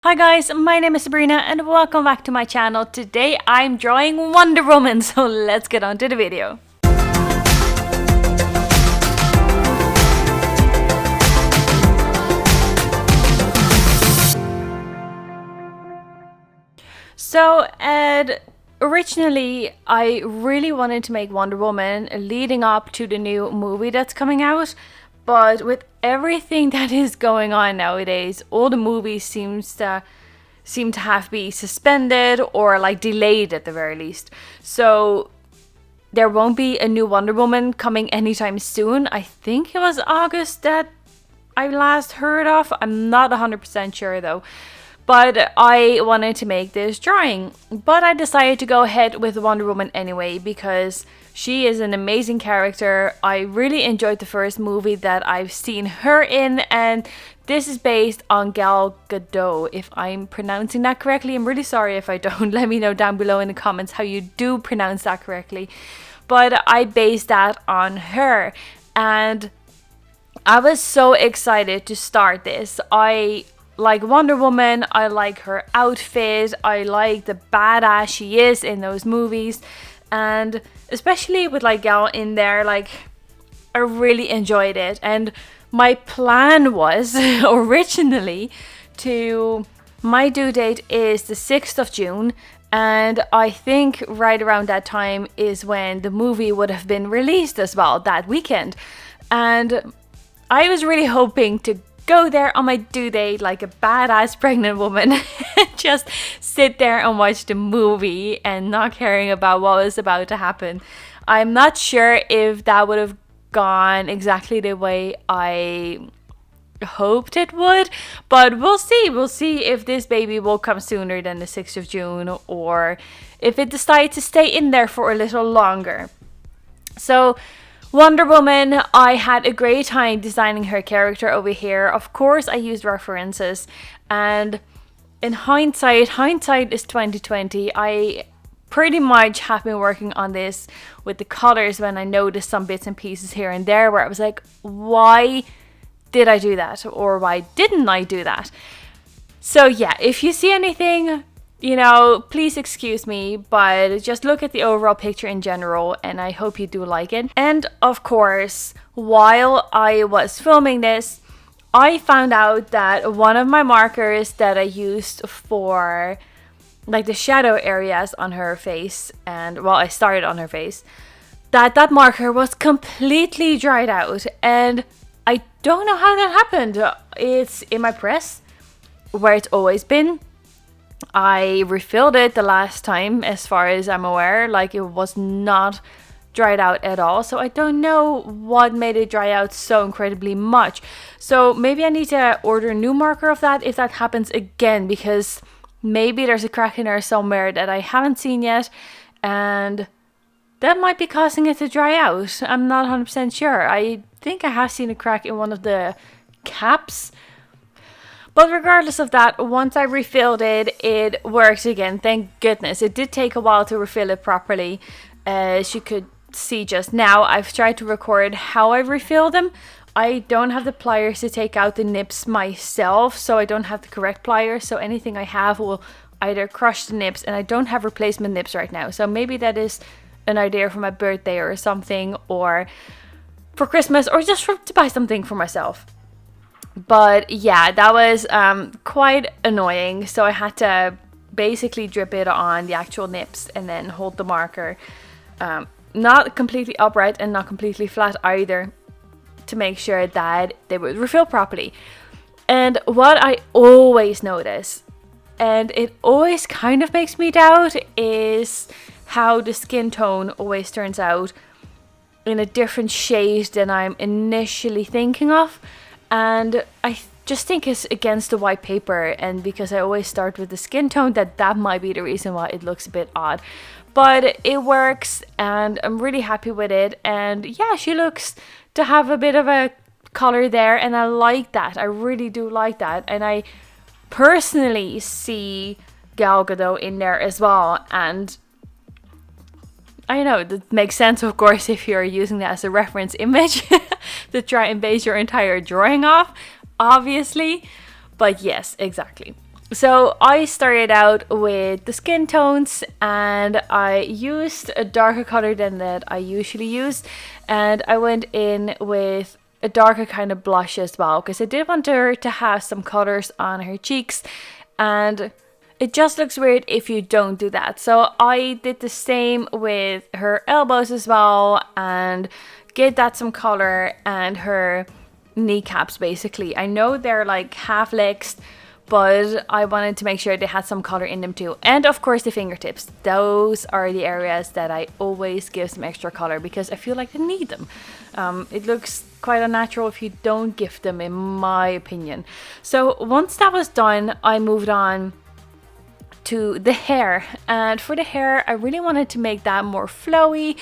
Hi guys, my name is Sabrina and welcome back to my channel. Today I'm drawing Wonder Woman, so let's get on to the video. Originally I really wanted to make Wonder Woman leading up to the new movie that's coming out. But with everything that is going on nowadays, all the movies seem to have be suspended or like delayed at the very least. So there won't be a new Wonder Woman coming anytime soon. I think it was August that I last heard of. I'm not 100% sure though. But I wanted to make this drawing. But I decided to go ahead with Wonder Woman anyway because she is an amazing character. I really enjoyed the first movie that I've seen her in, and this is based on Gal Gadot, if I'm pronouncing that correctly. I'm really sorry if I don't. Let me know down below in the comments how you do pronounce that correctly. But I based that on her, and I was so excited to start this. I like Wonder Woman, I like her outfit, I like the badass she is in those movies, and especially with like Gal in there, like I really enjoyed it. And my plan was originally my due date is the 6th of June, and I think right around that time is when the movie would have been released as well, that weekend. And I was really hoping to go there on my due date like a badass pregnant woman and just sit there and watch the movie and not caring about what was about to happen. I'm not sure if that would have gone exactly the way I hoped it would, but we'll see. We'll see if this baby will come sooner than the 6th of June or if it decides to stay in there for a little longer. So Wonder Woman, I had a great time designing her character over here. Of course, I used references, and in hindsight is 2020. I pretty much have been working on this with the colors when I noticed some bits and pieces here and there where I was like, why did I do that? Or why didn't I do that? So yeah, if you see anything, please excuse me, but just look at the overall picture in general, and I hope you do like it. And of course, while I was filming this, I found out that one of my markers that I used for like the shadow areas on her face, I started on her face, that marker was completely dried out, and I don't know how that happened. It's in my press where it's always been. I refilled it the last time, as far as I'm aware, like it was not dried out at all. So I don't know what made it dry out so incredibly much. So maybe I need to order a new marker of that if that happens again, because maybe there's a crack in there somewhere that I haven't seen yet, and that might be causing it to dry out. I'm not 100% sure. I think I have seen a crack in one of the caps. But regardless of that, once I refilled it, it worked again. Thank goodness. It did take a while to refill it properly. As you could see just now, I've tried to record how I refill them. I don't have the pliers to take out the nips myself, so I don't have the correct pliers. So anything I have will either crush the nips, and I don't have replacement nips right now. So maybe that is an idea for my birthday or something, or for Christmas, or just to buy something for myself. But yeah, that was quite annoying. So I had to basically drip it on the actual nips and then hold the marker not completely upright and not completely flat either, to make sure that they would refill properly. And what I always notice, and it always kind of makes me doubt, is how the skin tone always turns out in a different shade than I'm initially thinking of. And I just think it's against the white paper, and because I always start with the skin tone, that might be the reason why it looks a bit odd. But it works, and I'm really happy with it. And yeah, she looks to have a bit of a color there, and I like that. I really do like that. And I personally see Gal Gadot in there as well, and I know that makes sense, of course, if you're using that as a reference image to try and base your entire drawing off, obviously. But yes, exactly. So I started out with the skin tones, and I used a darker color than that I usually use, and I went in with a darker kind of blush as well, because I did want her to have some colors on her cheeks, and it just looks weird if you don't do that. So I did the same with her elbows as well, and gave that some color, and her kneecaps basically. I know they're like half legs, but I wanted to make sure they had some color in them too. And of course the fingertips. Those are the areas that I always give some extra color, because I feel like they need them. It looks quite unnatural if you don't give them, in my opinion. So once that was done, I moved on to the hair. And for the hair, I really wanted to make that more flowy,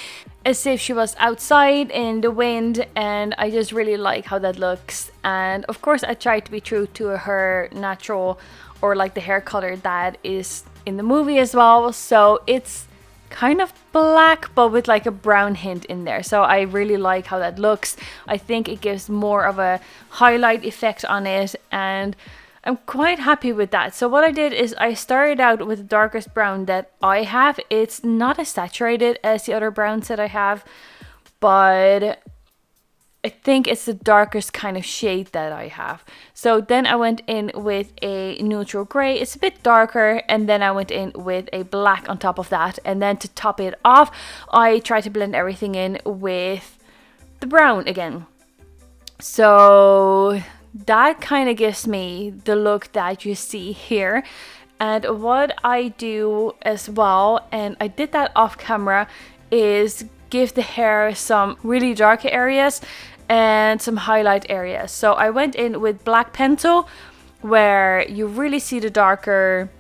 as if she was outside in the wind, and I just really like how that looks. And of course I tried to be true to her natural, or like the hair color that is in the movie as well. So it's kind of black but with like a brown hint in there, so I really like how that looks. I think it gives more of a highlight effect on it, and I'm quite happy with that. So what I did is I started out with the darkest brown that I have. It's not as saturated as the other browns that I have, but I think it's the darkest kind of shade that I have. So then I went in with a neutral gray. It's a bit darker, and then I went in with a black on top of that. And then to top it off, I tried to blend everything in with the brown again. So that kind of gives me the look that you see here. And what I do as well, and I did that off camera, is give the hair some really dark areas and some highlight areas. So I went in with black pencil, where you really see the darker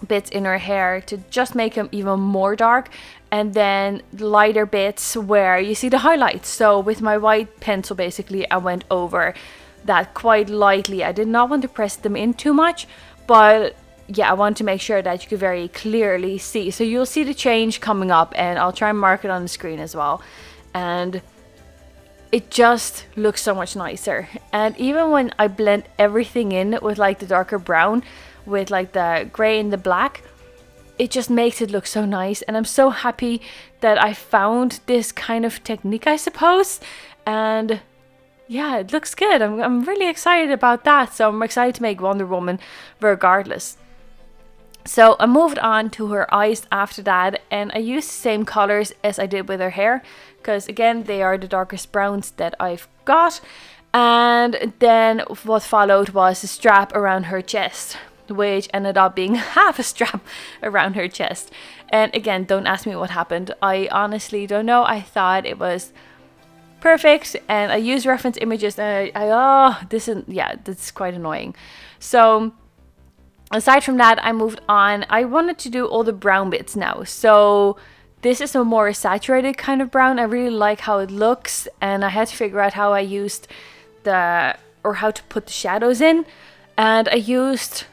bits in her hair, to just make them even more dark, and then lighter bits where you see the highlights. So with my white pencil, basically I went over that quite lightly. I did not want to press them in too much, but yeah, I want to make sure that you can very clearly see. So you'll see the change coming up, and I'll try and mark it on the screen as well. And it just looks so much nicer. And even when I blend everything in with like the darker brown, with like the gray and the black, it just makes it look so nice. And I'm so happy that I found this kind of technique, I suppose. And yeah, it looks good. I'm really excited about that. So I'm excited to make Wonder Woman regardless. So I moved on to her eyes after that, and I used the same colors as I did with her hair, because again, they are the darkest browns that I've got. And then what followed was a strap around her chest, which ended up being half a strap around her chest. And again, don't ask me what happened. I honestly don't know. I thought it was perfect, and I used reference images, and that's quite annoying. So aside from that, I moved on. I wanted to do all the brown bits now. So this is a more saturated kind of brown. I really like how it looks, and I had to figure out how I used how to put the shadows in. And I used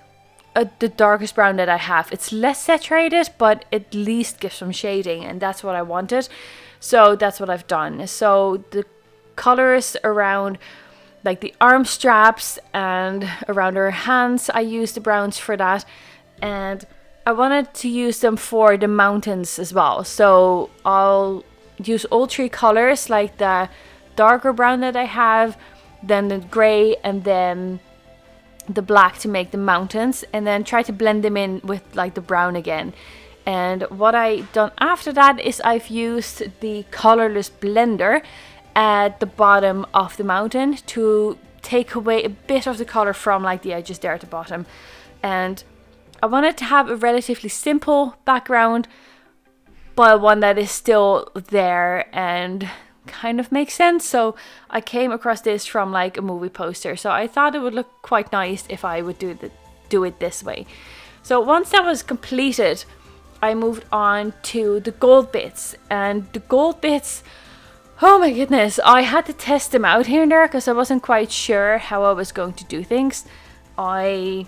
the darkest brown that I have. It's less saturated, but at least gives some shading, and that's what I wanted. So that's what I've done. So the colors around like the arm straps and around her hands, I used the browns for that. And I wanted to use them for the mountains as well. So I'll use all three colors, like the darker brown that I have, then the gray, and then the black to make the mountains, and then try to blend them in with like the brown again. And what I done after that is I've used the colorless blender at the bottom of the mountain to take away a bit of the color from like the edges there at the bottom. And I wanted to have a relatively simple background, but one that is still there and kind of makes sense. So I came across this from like a movie poster, so I thought it would look quite nice if I would do it this way. So once that was completed, I moved on to the gold bits. And the gold bits, oh my goodness, I had to test them out here and there because I wasn't quite sure how I was going to do things. I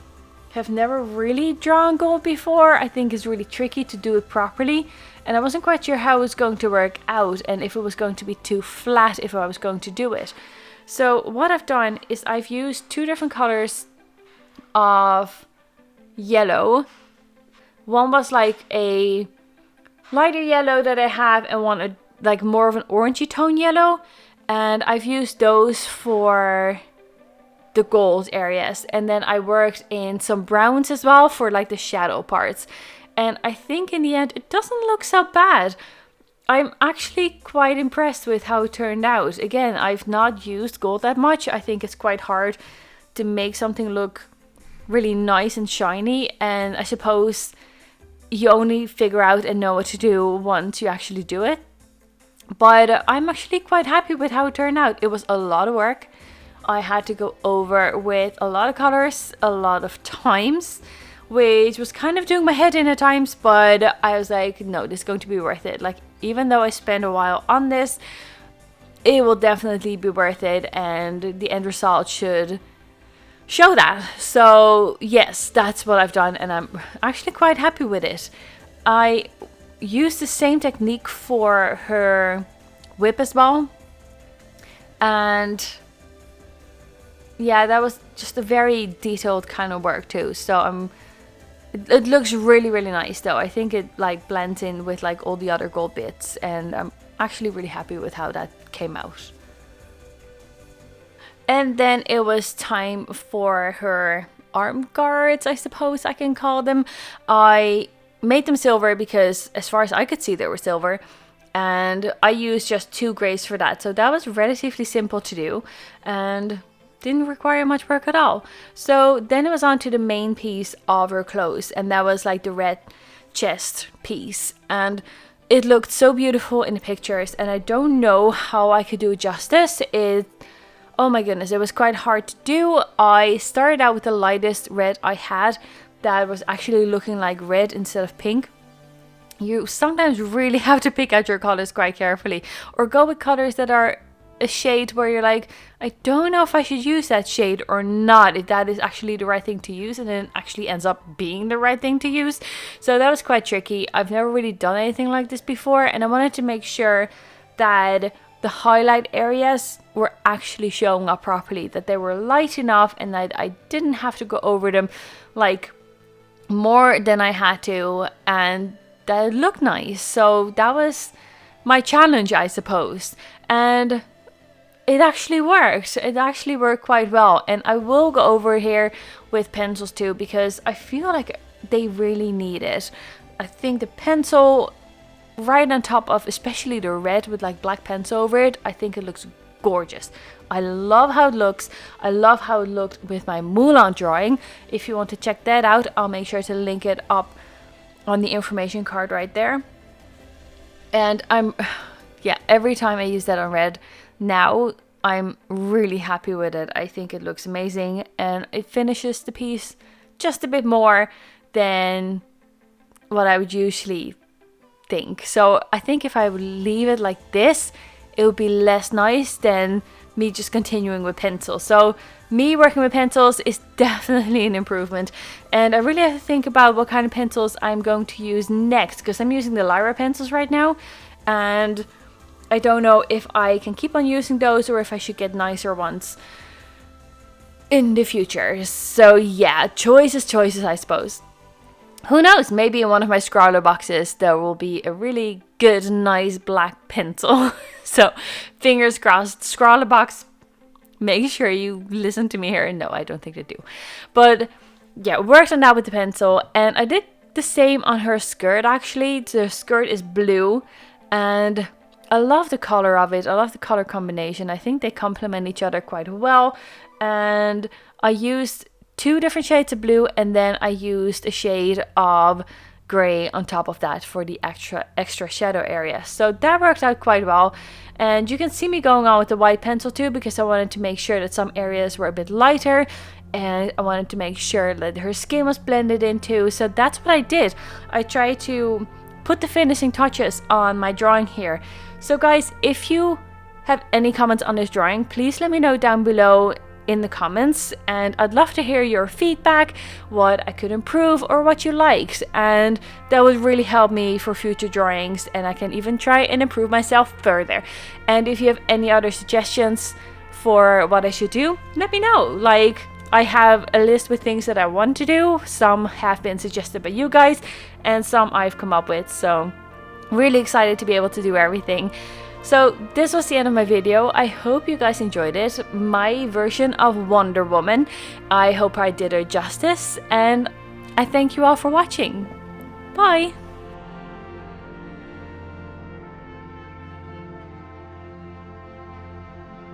have never really drawn gold before. I think it's really tricky to do it properly, and I wasn't quite sure how it was going to work out, and if it was going to be too flat if I was going to do it. So what I've done is I've used two different colors of yellow. One was like a lighter yellow that I have, and one like more of an orangey tone yellow. And I've used those for the gold areas. And then I worked in some browns as well for like the shadow parts. And I think in the end, it doesn't look so bad. I'm actually quite impressed with how it turned out. Again, I've not used gold that much. I think it's quite hard to make something look really nice and shiny. And I suppose you only figure out and know what to do once you actually do it. But I'm actually quite happy with how it turned out. It was a lot of work. I had to go over with a lot of colors, a lot of times, which was kind of doing my head in at times, but I was like, no, this is going to be worth it. Like, even though I spent a while on this, it will definitely be worth it, and the end result should show that. So yes, that's what I've done, and I'm actually quite happy with it. I used the same technique for her whip as well, and yeah, that was just a very detailed kind of work too. So it looks really, really nice though. I think it like blends in with like all the other gold bits, and I'm actually really happy with how that came out. And then it was time for her arm guards, I suppose I can call them. I made them silver because as far as I could see they were silver, and I used just 2 grays for that. So that was relatively simple to do and didn't require much work at all. So then it was on to the main piece of her clothes, and that was like the red chest piece, and it looked so beautiful in the pictures, and I don't know how I could do it justice. Oh my goodness, it was quite hard to do. I started out with the lightest red I had that was actually looking like red instead of pink. You sometimes really have to pick out your colors quite carefully, or go with colors that are a shade where you're like, I don't know if I should use that shade or not, if that is actually the right thing to use, and then it actually ends up being the right thing to use. So that was quite tricky. I've never really done anything like this before, and I wanted to make sure that the highlight areas were actually showing up properly, that they were light enough, and that I didn't have to go over them like more than I had to, and that it looked nice. So that was my challenge, I suppose, and it actually worked. It actually worked quite well, and I will go over here with pencils too, because I feel like they really need it. I think the pencil right on top of, especially the red with like black pencil over it, I think it looks gorgeous. I love how it looks. I love how it looked with my Mulan drawing. If you want to check that out, I'll make sure to link it up on the information card right there. And yeah, every time I use that on red now, I'm really happy with it. I think it looks amazing, and it finishes the piece just a bit more than what I would usually think. So I think if I would leave it like this, it would be less nice than me just continuing with pencils. So me working with pencils is definitely an improvement, and I really have to think about what kind of pencils I'm going to use next, because I'm using the Lyra pencils right now, and I don't know if I can keep on using those or if I should get nicer ones in the future. So yeah, choices, I suppose. Who knows, maybe in one of my scrawler boxes there will be a really good, nice black pencil. So fingers crossed. Scrawler box, make sure you listen to me here. No, I don't think they do. But yeah, worked on that with the pencil, and I did the same on her skirt actually. The skirt is blue, and I love the color of it. I love the color combination. I think they complement each other quite well. And I used 2 different shades of blue, and then I used a shade of gray on top of that for the extra shadow area. So that worked out quite well. And you can see me going on with the white pencil too, because I wanted to make sure that some areas were a bit lighter, and I wanted to make sure that her skin was blended in too. So that's what I did. I tried to put the finishing touches on my drawing here. So guys, if you have any comments on this drawing, please let me know down below in the comments, and I'd love to hear your feedback, what I could improve or what you liked, and that would really help me for future drawings, and I can even try and improve myself further. And if you have any other suggestions for what I should do, let me know. Like, I have a list with things that I want to do. Some have been suggested by you guys and some I've come up with, so really excited to be able to do everything. So this was the end of my video. I hope you guys enjoyed it. My version of Wonder Woman. I hope I did her justice, and I thank you all for watching. Bye!